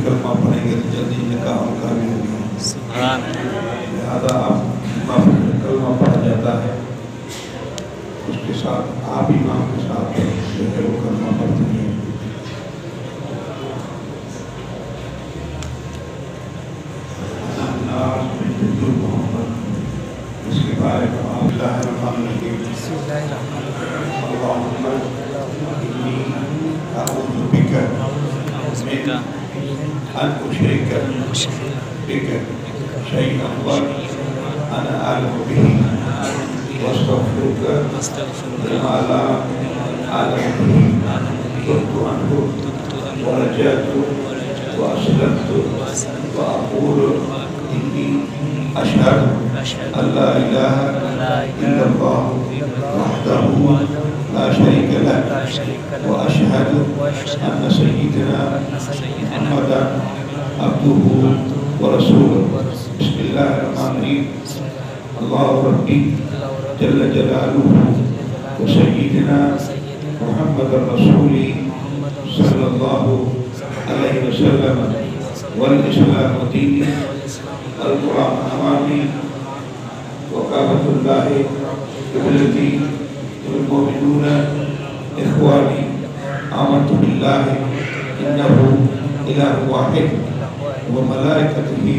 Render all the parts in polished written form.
कलमा पढ़ेंगे तो जल्दी निकाह उनका भी होगा। लिहाजा आप कलमा पढ़ा जाता है, उसके साथ आप इमाम के साथ जो है वो कलमा पढ़ते हैं। इसके बारे में अल्ला इलाहा इल्लल्लाह वहदहु ला शरीका लहु व अशहदु अन्ना सय्यिदना मुहम्मदन अब्दुहु व रसूलुहु। बिस्मिल्लाहिर्रहमानिर्रहीम। अल्लाहु रब्बी जल्ल जलालुहु व सय्यिदना मुहम्मदर रसूली सल्लल्लाहु अलैहि वसल्लम वल इस्लाम दीनी अल कुरान अमानी वकाबतुल्लाहि बिल्लती वल मुमिनूना इख्वानी आमनतु बिल्लाहि इन्नहु इलाहु वाहिद व मलाइकतिही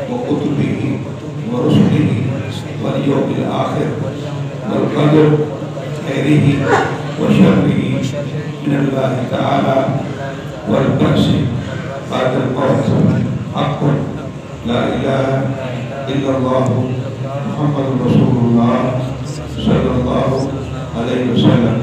व कुतुबिही व रुसुलिही वल यौमिल आखिर वल क़दर खैरिही व शर्रिही मिनल्लाहि तआला वल बअसी बादल मौत हक़्क़ुन ला इलाहा इल्लल्लाहु मुहम्मदुर रसूलुल्लाह सल्लल्लाहु अलैहि वसल्लम।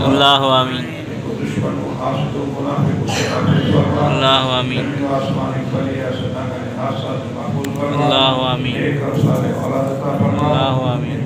अल्लाहु आमीन। अल्लाहु आमीन। अल्लाहु आमीन। अल्लाहु आमीन।